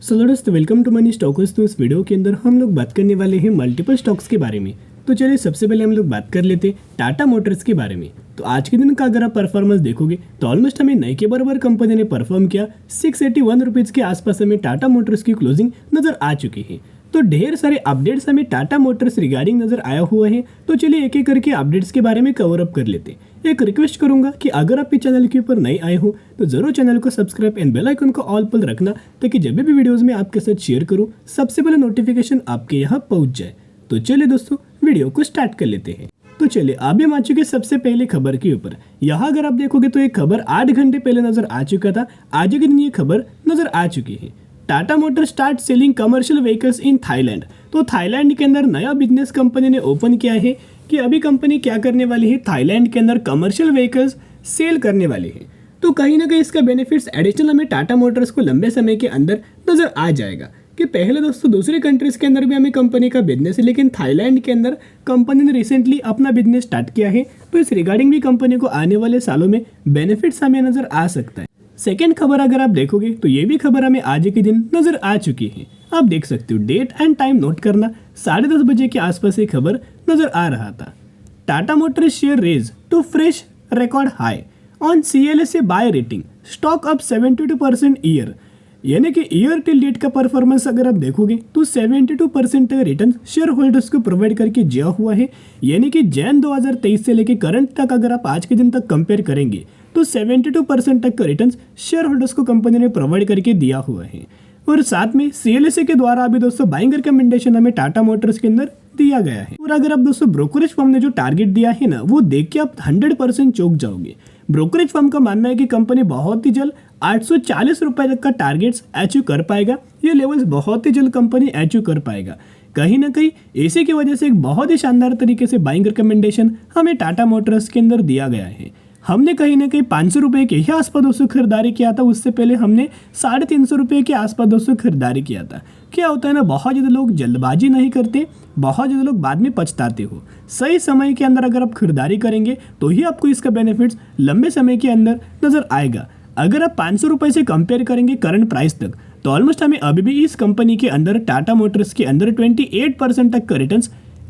सो दोस्तों welcome to money stocks. तो इस वीडियो के अंदर हम लोग बात करने वाले हैं मल्टीपल स्टॉक्स के बारे में। तो चलिए सबसे पहले हम लोग बात कर लेते हैं टाटा मोटर्स के बारे में। तो आज के दिन का अगर आप परफॉर्मेंस देखोगे तो ऑलमोस्ट हमें नए के बराबर कंपनी ने परफॉर्म किया। 681 रुपीज़ के आसपास हमें टाटा मोटर्स की क्लोजिंग नजर आ चुकी है। तो ढेर सारे अपडेट्स हमें टाटा मोटर्स रिगार्डिंग नजर आया हुआ है। तो चलिए एक एक करके अपडेट्स के बारे में कवर अप कर लेते हैं। एक रिक्वेस्ट करूंगा कि अगर आप इस चैनल के ऊपर नए आए हो तो जरूर चैनल को सब्सक्राइब एंड बेल आइकन को ऑल पर रखना, ताकि जब भी वीडियोस में आपके साथ शेयर करूं सबसे पहले नोटिफिकेशन आपके यहाँ पहुंच जाए। तो चलिए दोस्तों वीडियो को स्टार्ट कर लेते हैं। तो चलिए अभी हम आ चुके सबसे पहले खबर के ऊपर। यहाँ अगर आप देखोगे तो एक खबर 8 घंटे पहले नजर आ चुका था। आज के दिन ये खबर नजर आ चुकी है। Tata motor start selling commercial vehicles in Thailand. तो थाईलैंड के अंदर नया बिजनेस कंपनी ने ओपन किया है कि अभी कंपनी क्या करने वाली है, थाईलैंड के अंदर कमर्शियल व्हीकल्स सेल करने वाली है। तो कहीं ना कहीं इसका बेनिफिट्स एडिशनल हमें टाटा मोटर्स को लंबे समय के अंदर नजर आ जाएगा कि पहले दोस्तों दूसरी कंट्रीज के अंदर भी हमें कंपनी का बिजनेस है, लेकिन थाईलैंड के अंदर कंपनी ने रिसेंटली अपना बिजनेस स्टार्ट किया है। तो इस रिगार्डिंग भी कंपनी को आने वाले सालों में बेनिफिट्स हमें नजर आ सकता है। सेकेंड खबर अगर आप देखोगे तो ये भी खबर हमें आज के दिन नजर आ चुकी है। आप देख सकते हो, डेट एंड टाइम नोट करना, 10:30 बजे के आसपास ये खबर नजर आ रहा था। Tata Motors share raise to fresh record high on CLSA buy rating, stock up 72% year. यानी कि ईयर टिल डेट का परफॉर्मेंस अगर आप देखोगे तो 72% रिटर्न शेयर होल्डर्स को प्रोवाइड करके दिया हुआ है। यानी कि जैन 2023 से लेकर करंट तक अगर आप आज के दिन तक कंपेयर करेंगे तो 72% तक का रिटर्न शेयर होल्डर्स को कंपनी ने प्रोवाइड करके दिया हुआ है। और साथ में CLSA के द्वारा अभी दोस्तों बाइंग रिकमेंडेशन हमें टाटा मोटर्स के अंदर दिया गया है। और अगर आप दोस्तों ब्रोकरेज फर्म ने जो टारगेट दिया है ना, वो देख के आप 100% चौंक जाओगे। ब्रोकरेज फर्म का मानना है कि कंपनी बहुत ही जल्द 840 रुपए तक का टारगेट्स अचीव कर पाएगा। ये लेवल्स बहुत ही जल्द कंपनी अचीव कर पाएगा। कहीं ना कहीं इसी की वजह से एक बहुत ही शानदार तरीके से बाइंग रिकमेंडेशन हमें टाटा मोटर्स के अंदर दिया गया है। हमने कहीं ना कहीं 500 रुपये के ही आसपास दोस्तों खरीदारी किया था। उससे पहले हमने 350 रुपये के आसपास दोस्तों खरीदारी किया था। क्या होता है ना, बहुत ज़्यादा लोग जल्दबाजी नहीं करते, बहुत ज़्यादा लोग बाद में पछताते हो। सही समय के अंदर अगर आप खरीदारी करेंगे तो ही आपको इसका बेनिफिट्स लंबे समय के अंदर नजर आएगा। अगर आप 500 रुपये से कंपेयर करेंगे करंट प्राइस तक तो ऑलमोस्ट हमें अभी भी इस कंपनी के अंदर टाटा मोटर्स के अंदर 28% तक का रिटर्न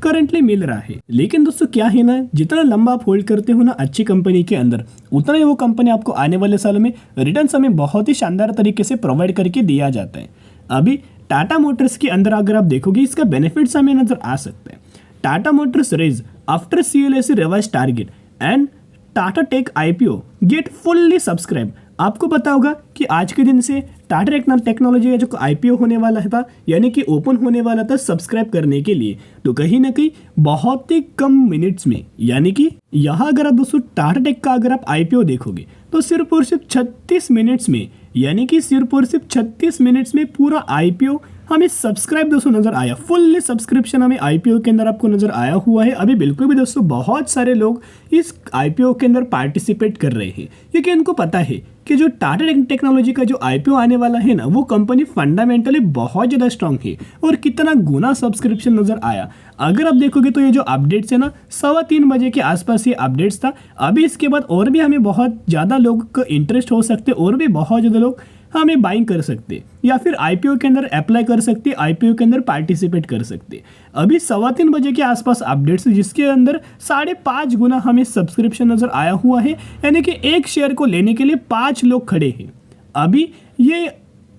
करंटली मिल रहा है। लेकिन दोस्तों क्या है ना, जितना लंबा आप होल्ड करते हो ना अच्छी कंपनी के अंदर, उतना ही वो कंपनी आपको आने वाले सालों में रिटर्न हमें बहुत ही शानदार तरीके से प्रोवाइड करके दिया जाता है। अभी टाटा मोटर्स के अंदर अगर आप देखोगे इसका बेनिफिट्स हमें नजर आ सकता है। Tata Motors raise after CLSA revise target and Tata Tech IPO get fully subscribe. आपको पता होगा कि आज के दिन से टाटा टेक्नोलॉजी का जो IPO होने वाला था, यानी कि ओपन होने वाला था सब्सक्राइब करने के लिए, तो कहीं ना कहीं बहुत ही कम मिनट्स में, यानी कि यहाँ अगर आप दोस्तों टाटा टेक का अगर आप IPO देखोगे तो सिर्फ और सिर्फ 36 मिनट्स में, यानी कि सिर्फ और सिर्फ 36 मिनट्स में पूरा IPO हमें सब्सक्राइब दोस्तों नजर आया। फुल्ली सब्सक्रिप्शन हमें IPO के अंदर आपको नजर आया हुआ है। अभी बिल्कुल भी दोस्तों बहुत सारे लोग इस IPO के अंदर पार्टिसिपेट कर रहे हैं, क्योंकि इनको पता है कि जो टाटा टेक्नोलॉजी का जो IPO आने वाला है ना, वो कंपनी फंडामेंटली बहुत ज़्यादा स्ट्रांग है। और कितना गुना सब्सक्रिप्शन नजर आया अगर आप देखोगे तो ये जो अपडेट्स है ना, 3:15 बजे के आसपास ये अपडेट्स था। अभी इसके बाद और भी हमें बहुत ज़्यादा लोग का इंटरेस्ट हो सकते, और भी बहुत ज़्यादा लोग हमें बाइंग कर सकते या फिर IPO के अंदर अप्लाई कर सकते, IPO के अंदर पार्टिसिपेट कर सकते। अभी 3:15 बजे के आसपास अपडेट्स जिसके अंदर 5.5 गुना हमें सब्सक्रिप्शन नजर आया हुआ है। यानी कि एक शेयर को लेने के लिए 5 लोग खड़े हैं। अभी ये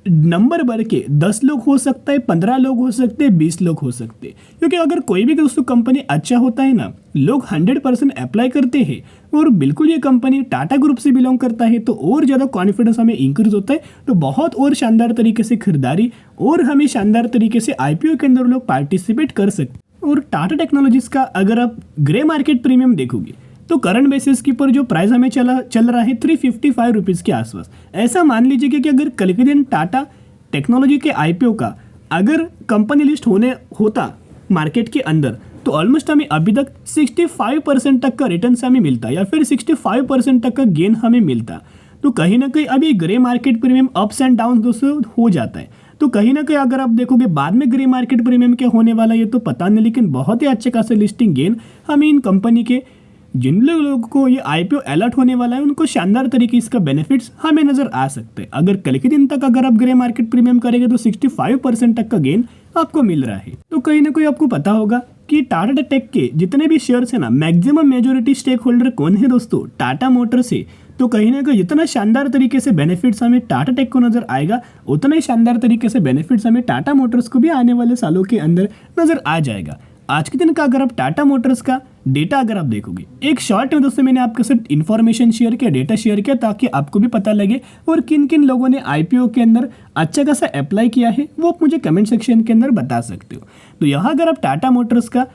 नंबर बढ़ के 10 लोग हो सकता है, 15 लोग हो सकते हैं, 20 लोग हो सकते हैं, क्योंकि अगर कोई भी दोस्तों कंपनी अच्छा होता है ना, लोग 100% अप्लाई करते हैं और बिल्कुल ये कंपनी टाटा ग्रुप से बिलोंग करता है, तो और ज़्यादा कॉन्फिडेंस हमें इंक्रीज होता है। तो बहुत और शानदार तरीके से खरीदारी और हमें शानदार तरीके से IPO के अंदर लोग पार्टिसिपेट कर सकते। और टाटा टेक्नोलॉजीज का अगर आप ग्रे मार्केट प्रीमियम देखोगे तो करंट बेसिस के ऊपर जो प्राइस हमें चल रहा है 355 रुपीज़ के आसपास। ऐसा मान लीजिए कि अगर कल के दिन टाटा टेक्नोलॉजी के IPO का अगर कंपनी लिस्ट होता मार्केट के अंदर, तो ऑलमोस्ट हमें अभी तक 65% तक का रिटर्न हमें मिलता, या फिर 65% तक का गेन हमें मिलता। तो कहीं ना कहीं अभी grey market premium ups and down दोस्तों हो जाता है। तो कहीं ना कहीं अगर आप देखोगे बाद में ग्रे मार्केट प्रीमियम क्या होने वाला है ये तो पता नहीं, लेकिन बहुत ही अच्छे खासे लिस्टिंग गेन हमें इन कंपनी के जिन लोगों को ये आईपीओ अलर्ट होने वाला है उनको शानदार तरीके इसका बेनिफिट्स हमें नजर आ सकते हैं। अगर कल के दिन तक अगर आप ग्रे मार्केट प्रीमियम करेंगे तो 65% तक का गेन आपको मिल रहा है। तो कहीं ना कोई आपको पता होगा कि टाटा टेक के जितने भी शेयर्स है ना, मैक्सिमम मेजोरिटी स्टेक होल्डर कौन है दोस्तों? टाटा मोटर्स है। तो कहीं ना कहीं जितना शानदार तरीके से बेनिफिट्स हमें टाटा टेक को नजर आएगा, उतना ही शानदार तरीके से बेनिफिट्स हमें टाटा मोटर्स को भी आने वाले सालों के अंदर नजर आ जाएगा। आज के दिन का अगर आप टाटा मोटर्स का डेटा अगर आप देखोगे, एक शॉर्ट में दोस्तों मैंने आपके साथ इन्फॉर्मेशन शेयर किया, डेटा शेयर किया, ताकि आपको भी पता लगे और किन किन लोगों ने आईपीओ के अंदर अच्छा खासा अप्लाई किया है वो आप मुझे कमेंट सेक्शन के अंदर बता सकते हो। तो यहाँ अगर आप टाटा मोटर्स का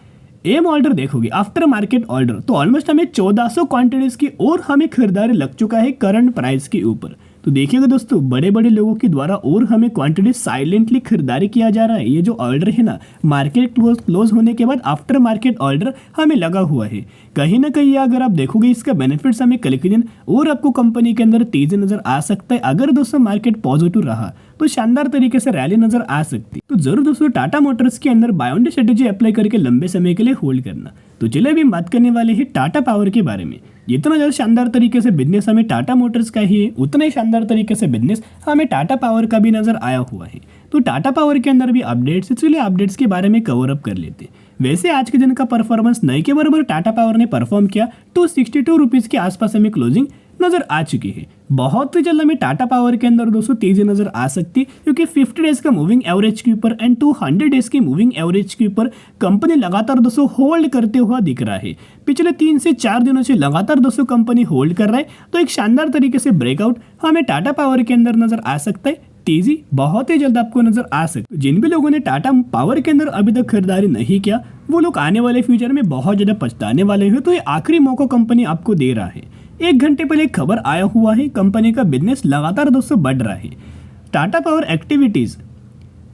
एम ऑर्डर देखोगे, आफ्टर मार्केट ऑर्डर, तो ऑलमोस्ट हमें 1400 क्वांटिटीज की और हमें खरीदारी लग चुका है करंट प्राइस के ऊपर। तो देखिएगा दोस्तों, बड़े बड़े लोगों के द्वारा और हमें क्वांटिटी साइलेंटली खरीदारी किया जा रहा है। ये जो ऑर्डर है ना, मार्केट क्लोज होने के बाद आफ्टर मार्केट ऑर्डर हमें लगा हुआ है। कहीं ना कहीं अगर आप देखोगे इसका बेनिफिट्स हमें कल के दिन और आपको कंपनी के अंदर तेजी नजर आ सकता है। अगर दोस्तों मार्केट पॉजिटिव रहा तो शानदार तरीके से रैली नजर आ सकती। तो जरूर दोस्तों टाटा मोटर्स के अंदर buy on day strategy apply करके लंबे समय के लिए होल्ड करना। तो चलिए अभी हम बात करने वाले हैं टाटा पावर के बारे में। जितना ज़्यादा शानदार तरीके से बिजनेस हमें टाटा मोटर्स का ही है, उतना ही शानदार तरीके से बिजनेस हमें टाटा पावर का भी नजर आया हुआ है। तो टाटा पावर के अंदर भी अपडेट्स, इसलिए अपडेट्स के बारे में कवर अप कर लेते हैं। वैसे आज के दिन का परफॉर्मेंस नहीं के बराबर टाटा पावर ने परफॉर्म किया, 262 रुपीज़ के आसपास हमें क्लोजिंग नजर आ चुकी है। बहुत ही जल्द हमें टाटा पावर के अंदर दोस्तों तेजी नजर आ सकती है, क्योंकि 50 डेज का मूविंग एवरेज के ऊपर एंड 200 डेज के मूविंग एवरेज के ऊपर कंपनी लगातार दोस्तों होल्ड करते हुआ दिख रहा है। पिछले 3 से 4 दिनों से लगातार दोस्तों कंपनी होल्ड कर रहा है। तो एक शानदार तरीके से ब्रेकआउट हमें टाटा पावर के अंदर नजर आ सकता है। तेजी बहुत ही जल्द आपको नजर आ सकती है। जिन भी लोगों ने टाटा पावर के अंदर अभी तक खरीदारी नहीं किया, वो लोग आने वाले फ्यूचर में बहुत ज्यादा पछताने वाले हैं। तो ये आखिरी मौका कंपनी आपको दे रहा है। 1 घंटे पहले एक खबर आया हुआ है, कंपनी का बिजनेस लगातार दोस्तों बढ़ रहा है। Tata power activities,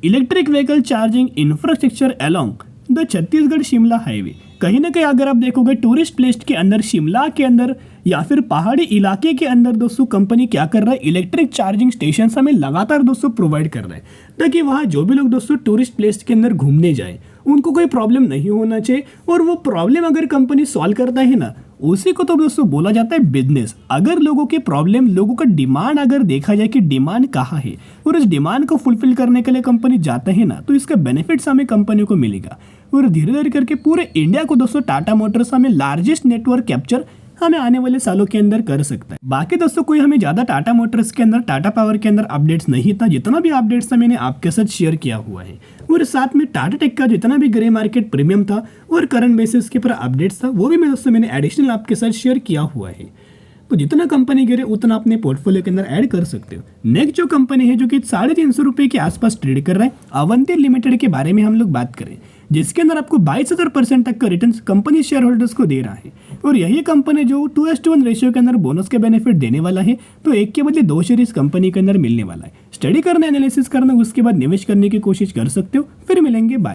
electric vehicle charging infrastructure along the Chhattisgarh Shimla highway. कहीं ना कहीं अगर आप देखोगे टूरिस्ट प्लेस के अंदर, शिमला के अंदर या फिर पहाड़ी इलाके के अंदर दोस्तों कंपनी क्या कर रहा है, इलेक्ट्रिक चार्जिंग स्टेशन हमें लगातार दोस्तों प्रोवाइड कर रहा है, ताकि वहाँ जो भी लोग दोस्तों टूरिस्ट प्लेस के अंदर घूमने जाए उनको कोई प्रॉब्लम नहीं होना चाहिए। और वो प्रॉब्लम अगर कंपनी सॉल्व करता है ना, उसी को तो दोस्तों बोला जाता है बिजनेस। अगर लोगों के प्रॉब्लम, लोगों का डिमांड अगर देखा जाए कि डिमांड कहाँ है और इस डिमांड को फुलफिल करने के लिए कंपनी जाता है ना, तो इसका बेनिफिट्स हमें कंपनी को मिलेगा। और धीरे धीरे करके पूरे इंडिया को दोस्तों टाटा मोटर्स हमें लार्जेस्ट नेटवर्क कैप्चर हमें आने वाले सालों के अंदर कर सकता है। बाकी दोस्तों कोई हमें ज्यादा टाटा मोटर्स के अंदर, टाटा पावर के अंदर अपडेट्स नहीं था। जितना भी अपडेट्स था मैंने आपके साथ शेयर किया हुआ है। और साथ में टाटा टेक का जितना भी ग्रे मार्केट प्रीमियम था और करंट बेसिस के ऊपर अपडेट्स था, वो भी मैं दोस्तों मैंने एडिशनल आपके साथ शेयर किया हुआ है। तो जितना कंपनी गिरे उतना अपने पोर्टफोलियो के अंदर ऐड कर सकते हो। नेक्स्ट जो कंपनी है जो कि 350 रुपये के आसपास ट्रेड कर रहा है, अवंती लिमिटेड के बारे में हम लोग बात करें, जिसके अंदर आपको 22,000% तक का रिटर्न कंपनी शेयर होल्डर्स को दे रहा है। और यही कंपनी जो 2:1 रेशियो के अंदर बोनस के बेनिफिट देने वाला है, तो 1 के बदले 2 शेयर इस कंपनी के अंदर मिलने वाला है। स्टडी करना, एनालिसिस करना, उसके बाद निवेश करने की कोशिश कर सकते हो। फिर मिलेंगे, बाय।